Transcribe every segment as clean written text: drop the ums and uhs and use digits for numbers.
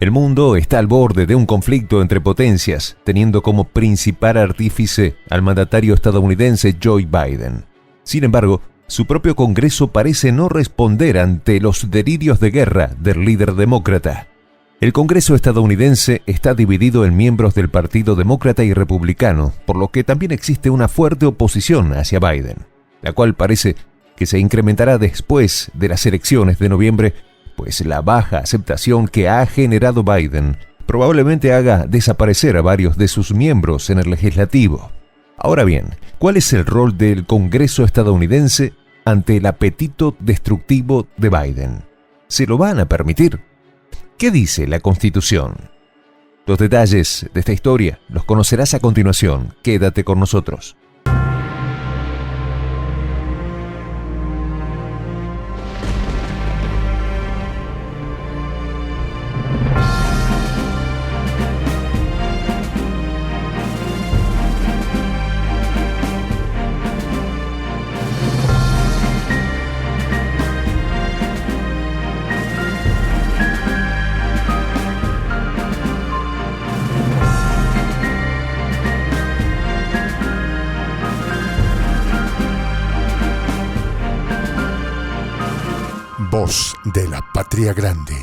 El mundo está al borde de un conflicto entre potencias, teniendo como principal artífice al mandatario estadounidense Joe Biden. Sin embargo, su propio Congreso parece no responder ante los delirios de guerra del líder demócrata. El Congreso estadounidense está dividido en miembros del Partido Demócrata y Republicano, por lo que también existe una fuerte oposición hacia Biden, la cual parece que se incrementará después de las elecciones de noviembre, pues la baja aceptación que ha generado Biden probablemente haga desaparecer a varios de sus miembros en el legislativo. Ahora bien, ¿cuál es el rol del Congreso estadounidense ante el apetito destructivo de Biden? ¿Se lo van a permitir? ¿Qué dice la Constitución? Los detalles de esta historia los conocerás a continuación. Quédate con nosotros. Voz de la Patria Grande.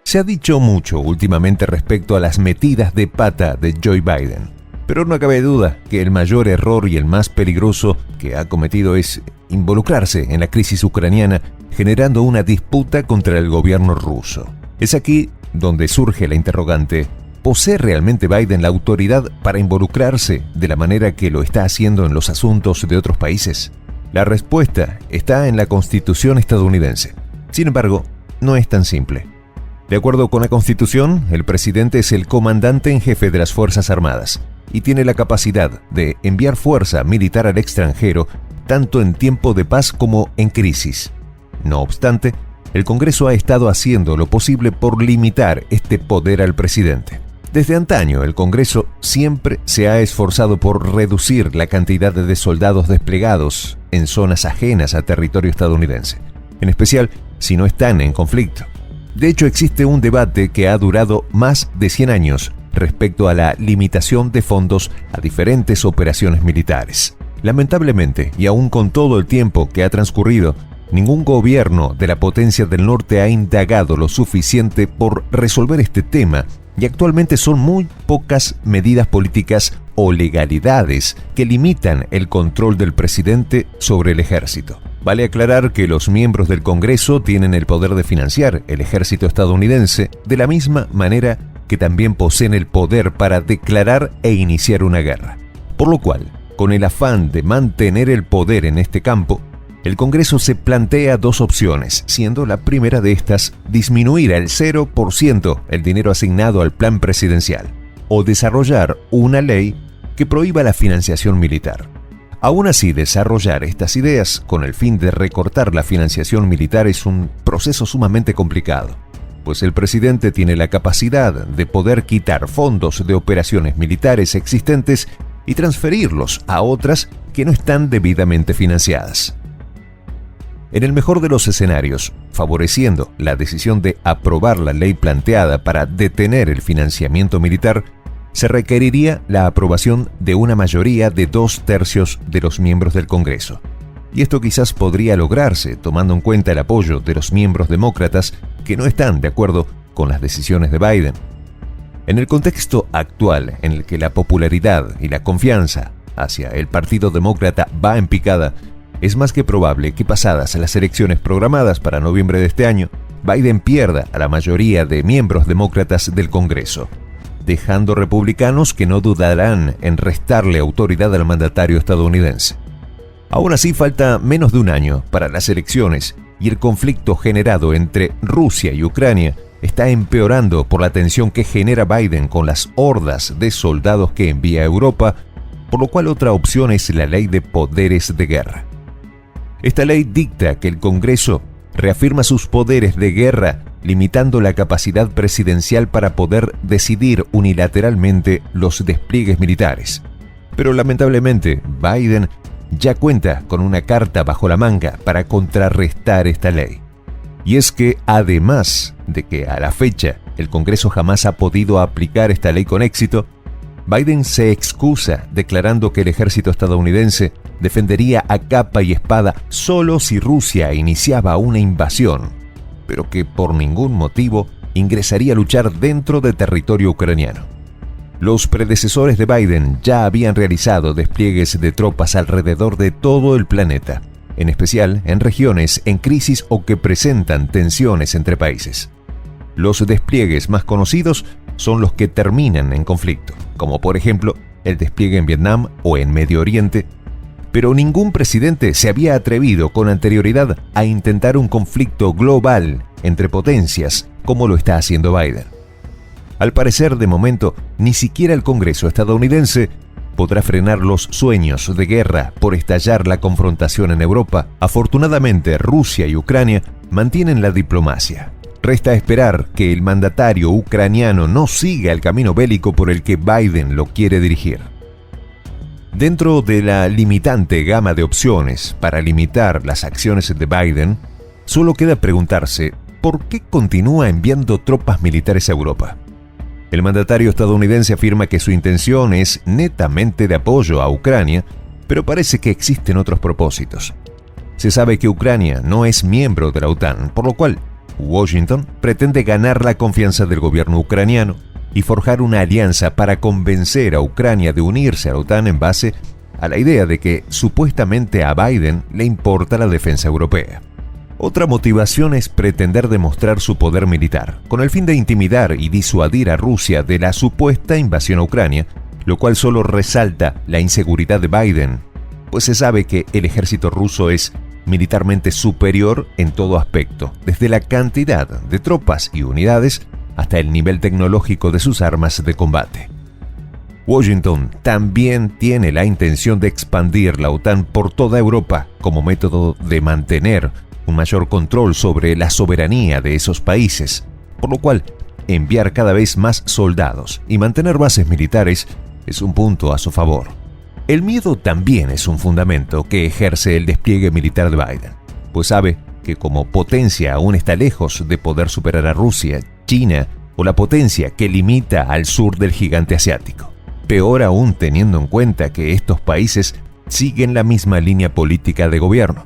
Se ha dicho mucho últimamente respecto a las metidas de pata de Joe Biden, pero no cabe duda que el mayor error y el más peligroso que ha cometido es involucrarse en la crisis ucraniana, generando una disputa contra el gobierno ruso. Es aquí donde surge la interrogante: ¿posee realmente Biden la autoridad para involucrarse de la manera que lo está haciendo en los asuntos de otros países? La respuesta está en la Constitución estadounidense. Sin embargo, no es tan simple. De acuerdo con la Constitución, el presidente es el comandante en jefe de las Fuerzas Armadas y tiene la capacidad de enviar fuerza militar al extranjero tanto en tiempo de paz como en crisis. No obstante, el Congreso ha estado haciendo lo posible por limitar este poder al presidente. Desde antaño, el Congreso siempre se ha esforzado por reducir la cantidad de soldados desplegados en zonas ajenas a territorio estadounidense, en especial si no están en conflicto. De hecho, existe un debate que ha durado más de 100 años respecto a la limitación de fondos a diferentes operaciones militares. Lamentablemente, y aún con todo el tiempo que ha transcurrido, ningún gobierno de la potencia del norte ha indagado lo suficiente por resolver este tema, y actualmente son muy pocas medidas políticas o legalidades que limitan el control del presidente sobre el ejército. Vale aclarar que los miembros del Congreso tienen el poder de financiar el ejército estadounidense de la misma manera que también poseen el poder para declarar e iniciar una guerra. Por lo cual, con el afán de mantener el poder en este campo, el Congreso se plantea dos opciones, siendo la primera de estas disminuir al 0% el dinero asignado al plan presidencial, o desarrollar una ley que prohíba la financiación militar. Aún así, desarrollar estas ideas con el fin de recortar la financiación militar es un proceso sumamente complicado, pues el presidente tiene la capacidad de poder quitar fondos de operaciones militares existentes y transferirlos a otras que no están debidamente financiadas. En el mejor de los escenarios, favoreciendo la decisión de aprobar la ley planteada para detener el financiamiento militar, se requeriría la aprobación de una mayoría de 2/3 de los miembros del Congreso. Y esto quizás podría lograrse tomando en cuenta el apoyo de los miembros demócratas que no están de acuerdo con las decisiones de Biden. En el contexto actual en el que la popularidad y la confianza hacia el Partido Demócrata va en picada, es más que probable que pasadas las elecciones programadas para noviembre de este año, Biden pierda a la mayoría de miembros demócratas del Congreso, dejando republicanos que no dudarán en restarle autoridad al mandatario estadounidense. Aún así, falta menos de un año para las elecciones y el conflicto generado entre Rusia y Ucrania está empeorando por la tensión que genera Biden con las hordas de soldados que envía a Europa, por lo cual otra opción es la ley de poderes de guerra. Esta ley dicta que el Congreso reafirma sus poderes de guerra, limitando la capacidad presidencial para poder decidir unilateralmente los despliegues militares. Pero lamentablemente, Biden ya cuenta con una carta bajo la manga para contrarrestar esta ley. Y es que, además de que a la fecha el Congreso jamás ha podido aplicar esta ley con éxito, Biden se excusa declarando que el ejército estadounidense defendería a capa y espada solo si Rusia iniciaba una invasión, pero que por ningún motivo ingresaría a luchar dentro de territorio ucraniano. Los predecesores de Biden ya habían realizado despliegues de tropas alrededor de todo el planeta, en especial en regiones en crisis o que presentan tensiones entre países. Los despliegues más conocidos son los que terminan en conflicto, como por ejemplo el despliegue en Vietnam o en Medio Oriente, pero ningún presidente se había atrevido con anterioridad a intentar un conflicto global entre potencias como lo está haciendo Biden. Al parecer, de momento, ni siquiera el Congreso estadounidense podrá frenar los sueños de guerra por estallar la confrontación en Europa. Afortunadamente, Rusia y Ucrania mantienen la diplomacia. Resta esperar que el mandatario ucraniano no siga el camino bélico por el que Biden lo quiere dirigir. Dentro de la limitante gama de opciones para limitar las acciones de Biden, solo queda preguntarse ¿por qué continúa enviando tropas militares a Europa? El mandatario estadounidense afirma que su intención es netamente de apoyo a Ucrania, pero parece que existen otros propósitos. Se sabe que Ucrania no es miembro de la OTAN, por lo cual Washington pretende ganar la confianza del gobierno ucraniano y forjar una alianza para convencer a Ucrania de unirse a la OTAN en base a la idea de que supuestamente a Biden le importa la defensa europea. Otra motivación es pretender demostrar su poder militar, con el fin de intimidar y disuadir a Rusia de la supuesta invasión a Ucrania, lo cual solo resalta la inseguridad de Biden, pues se sabe que el ejército ruso es militarmente superior en todo aspecto, desde la cantidad de tropas y unidades hasta el nivel tecnológico de sus armas de combate. Washington también tiene la intención de expandir la OTAN por toda Europa como método de mantener un mayor control sobre la soberanía de esos países, por lo cual enviar cada vez más soldados y mantener bases militares es un punto a su favor. El miedo también es un fundamento que ejerce el despliegue militar de Biden, pues sabe que como potencia aún está lejos de poder superar a Rusia, China o la potencia que limita al sur del gigante asiático. Peor aún teniendo en cuenta que estos países siguen la misma línea política de gobierno.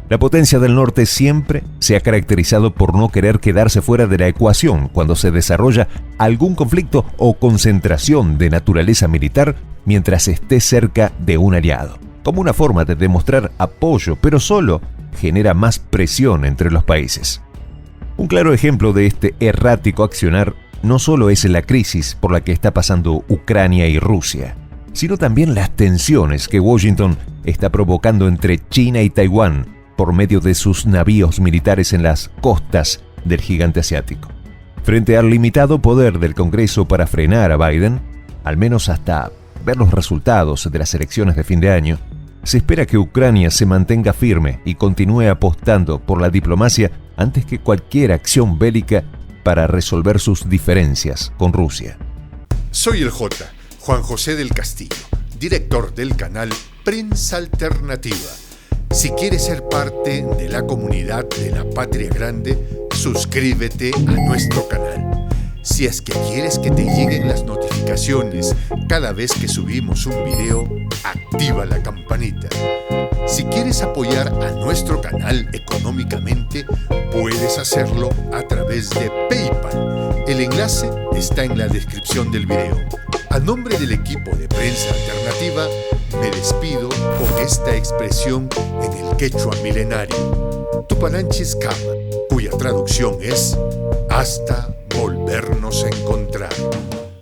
La potencia del norte siempre se ha caracterizado por no querer quedarse fuera de la ecuación cuando se desarrolla algún conflicto o concentración de naturaleza militar mientras esté cerca de un aliado, como una forma de demostrar apoyo, pero solo genera más presión entre los países. Un claro ejemplo de este errático accionar no solo es la crisis por la que está pasando Ucrania y Rusia, sino también las tensiones que Washington está provocando entre China y Taiwán por medio de sus navíos militares en las costas del gigante asiático. Frente al limitado poder del Congreso para frenar a Biden, al menos hasta ver los resultados de las elecciones de fin de año, se espera que Ucrania se mantenga firme y continúe apostando por la diplomacia antes que cualquier acción bélica para resolver sus diferencias con Rusia. Soy el J, Juan José del Castillo, director del canal Prensa Alternativa. Si quieres ser parte de la comunidad de la Patria Grande, suscríbete a nuestro canal. Si es que quieres que te lleguen las notificaciones cada vez que subimos un video, activa la campanita. Si quieres apoyar a nuestro canal económicamente, puedes hacerlo a través de PayPal. El enlace está en la descripción del video. A nombre del equipo de Prensa Alternativa, me despido con esta expresión en el quechua milenario, Tupananchis Kama, cuya traducción es hasta volvernos a encontrar.